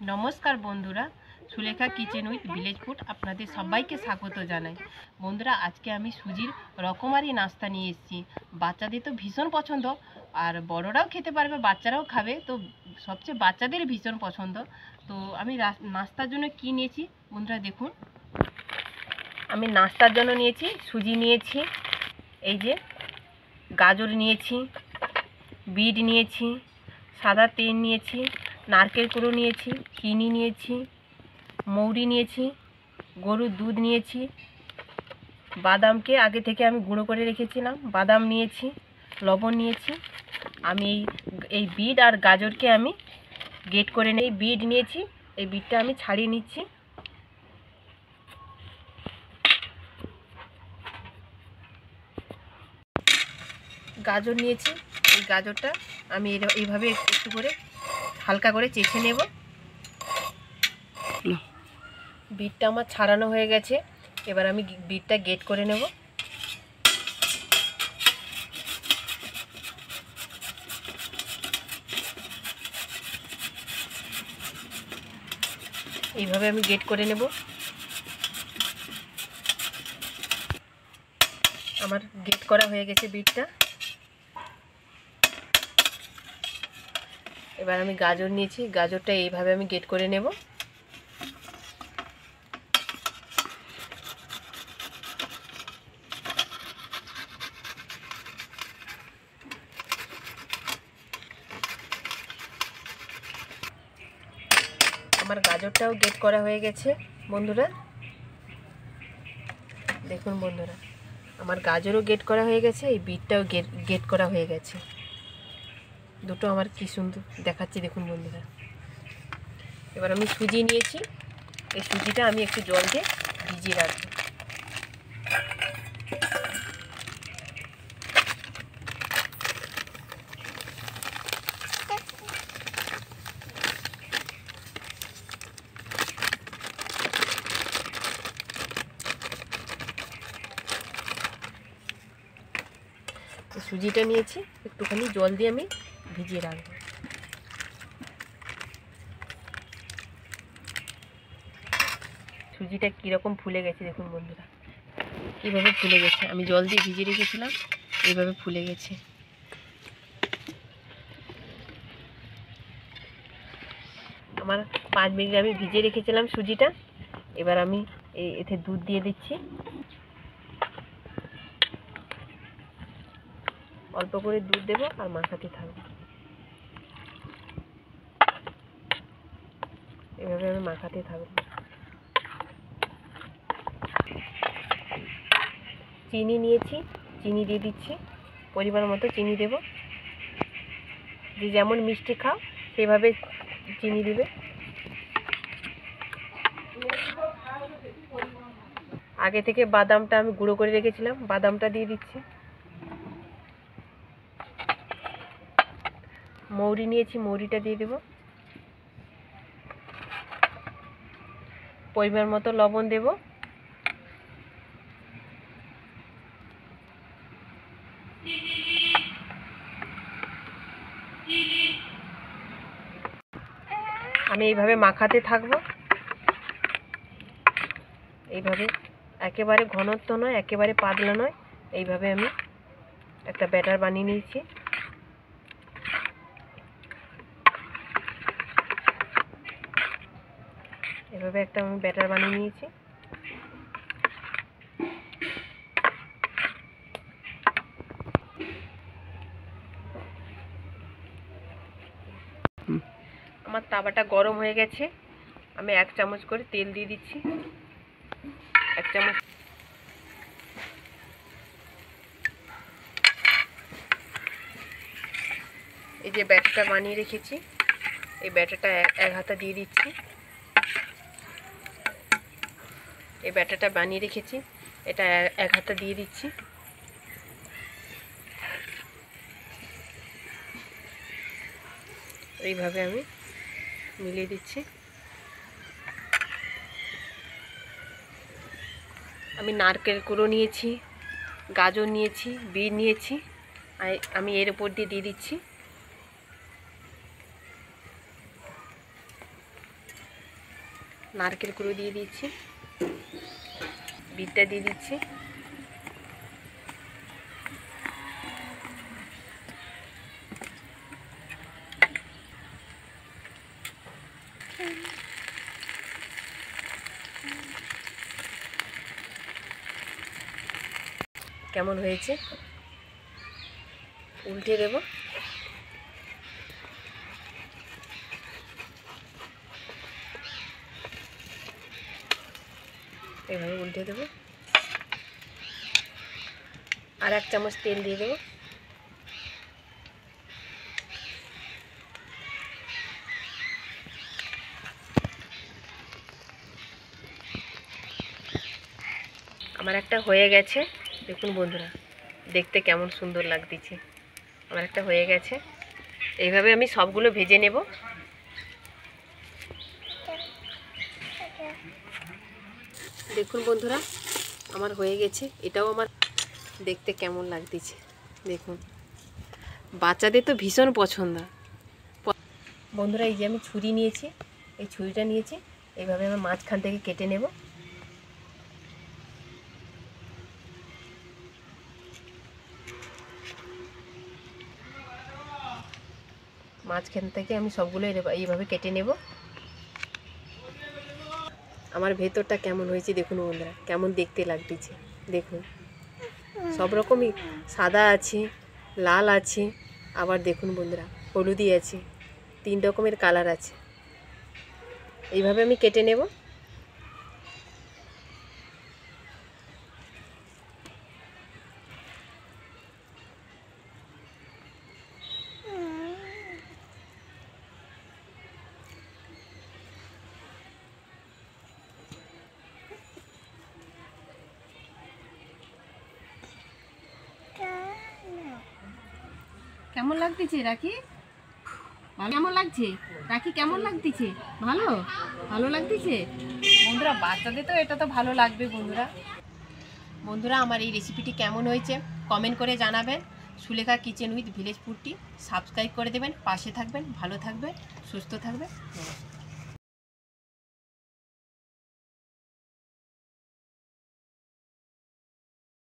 নমস্কার বন্ধুরা, Sulekha kitchen with village food আপনাদের সবাইকে স্বাগত জানাই। বন্ধুরা, আজকে আমি সুজির রকমারি নাস্তা নিয়ে এসেছি। বাচ্চাদের তো ভীষণ পছন্দ, আর বড়রাও খেতে পারবে, বাচ্চারাও খাবে। তো সবচেয়ে বাচ্চাদের ভীষণ পছন্দ। তো আমি নাস্তার জন্য কি নিয়েছি বন্ধুরা দেখুন। আমি নাস্তার জন্য নিয়েছি সুজি নিয়েছি, এই যে গাজর নিয়েছি, বিট নিয়েছি, সাদা তেল নিয়েছি, নারকেল কুড়ো নিয়েছি, চিনি নিয়েছি, মৌরি নিয়েছি, গরুর দুধ নিয়েছি, বাদামকে আগে থেকে আমি গুঁড়ো করে রেখেছিলাম, বাদাম নিয়েছি, লবণ নিয়েছি। আমি এই বিট আর গাজরকে আমি গ্রেট করে নিই। বিট নিয়েছি, এই বিটটা আমি ছাড়িয়ে নিচ্ছি। গাজর নিয়েছি, এই গাজরটা আমি এইভাবে একটু করে হালকা করে চেঁচে নেব। বিটটা আমার ছাড়ানো হয়ে গেছে, এবার আমি বিটটা গ্রেট করে নেব। এইভাবে আমি গ্রেট করে নেব। আমার গ্রেট করা হয়ে গেছে বিটটা। এবার আমি গাজর নিয়েছি, গাজরটা এইভাবে আমি গ্রেট করে নেব। আমার গাজরটাও গ্রেট করা হয়ে গেছে বন্ধুরা, দেখুন বন্ধুরা, আমার গাজরও গ্রেট করা হয়ে গেছে, এই বিটটাও গ্রেট করা হয়ে গেছে। দুটো আমার কি সুন্দর দেখাচ্ছে দেখুন বন্ধুরা। এবার আমি সুজি নিয়েছি, এই সুজিটা আমি একটু জল দিয়ে ভিজিয়ে রাখবো। সুজিটা নিয়েছি, একটুখানি জল দিয়ে আমি ভিজিয়ে রাখবো। সুজিটা কীরকম ফুলে গেছে দেখুন বন্ধুরা, কীভাবে ফুলে গেছে। আমি জল দিয়ে ভিজিয়ে রেখেছিলাম, এইভাবে ফুলে গেছে। আমার 5 মিনিট আমি ভিজিয়ে রেখেছিলাম সুজিটা। এবার আমি এতে দুধ দিয়ে দিচ্ছি, অল্প করে দুধ দেবো আর মাখাতে থাকবো। এভাবে আমি মাখাতে থাকবো। চিনি নিয়েছি, চিনি দিয়ে দিচ্ছি, পরিমাণ মতো চিনি দেব। যে যেমন মিষ্টি খাও সেভাবে চিনি দিবে। আগে থেকে বাদামটা আমি গুঁড়ো করে রেখেছিলাম, বাদামটা দিয়ে দিচ্ছি। মৌরি নিয়েছি, মৌরিটা দিয়ে দেব। পরিমাণ মতো লবণ দেব। আমি এইভাবে মাখাতে থাকবো, এইভাবে একেবারে ঘনত্ব নয়, একেবারে পাতলা নয়, এইভাবে আমি একটা ব্যাটার বানিয়ে নিয়েছি। এভাবে একটা আমি ব্যাটার বানিয়ে নিয়েছি। আমার তাওয়াটা গরম হয়ে গেছে, আমি 1 চামচ করে তেল দিয়ে দিচ্ছি। 1 চামচ। এই যে ব্যাটারটা বানিয়ে রেখেছি, এই ব্যাটারটা 1 হাতা দিয়ে দিচ্ছি। এই ব্যাটারটা বানিয়ে রেখেছি, এটা 1 হাতা দিয়ে দিচ্ছি। এইভাবে আমি মিলিয়ে দিচ্ছি। আমি নারকেল কুড়ো নিয়েছি, গাজর নিয়েছি, বিট নিয়েছি, আমি এর উপর দিয়ে দিচ্ছি। নারকেল কুড়ো দিয়ে দিচ্ছি, বিটটা দিয়ে দিচ্ছি, কেমন হয়েছে উল্টে দেব। এভাবে উল্টে দেব, আর 1 চামচ তেল দিয়ে দেব। আমার একটা হয়ে গেছে, দেখুন বন্ধুরা দেখতে কেমন সুন্দর লাগতেছে। আমার একটা হয়ে গেছে, এইভাবে আমি সবগুলো ভেজে নেব। দেখুন বন্ধুরা আমার হয়ে গেছে, এটাও আমার দেখতে কেমন লাগতেছে দেখুন। বাচ্চাদের তো ভীষণ পছন্দ। বন্ধুরা এই যে আমি ছুরি নিয়েছি, এই ছুরিটা নিয়েছি, এইভাবে আমি মাঝখান থেকে কেটে নেব। মাঝখান থেকে আমি সবগুলো এইভাবে কেটে নেব। আমার ভেতরটা কেমন হয়েছে দেখুন বন্ধুরা, কেমন দেখতে লাগতেছে দেখুন। সব রকমই সাদা আছে, লাল আছে, আবার দেখুন বন্ধুরা হলুদি আছে, 3 রকমের কালার আছে। এইভাবে আমি কেটে নেব। কেমন লাগতেছে রাখি? ভালো কেমন লাগছে রাখি? কেমন লাগতেছে? ভালো ভালো লাগতেছে বন্ধুরা। বাচ্চাদের তো এটা তো ভালো লাগবে বন্ধুরা। বন্ধুরা আমার এই রেসিপিটি কেমন হয়েছে কমেন্ট করে জানাবেন। সুলেখা কিচেন উইথ ভিলেজ ফুডটি সাবস্ক্রাইব করে দেবেন, পাশে থাকবেন, ভালো থাকবেন, সুস্থ থাকবেন।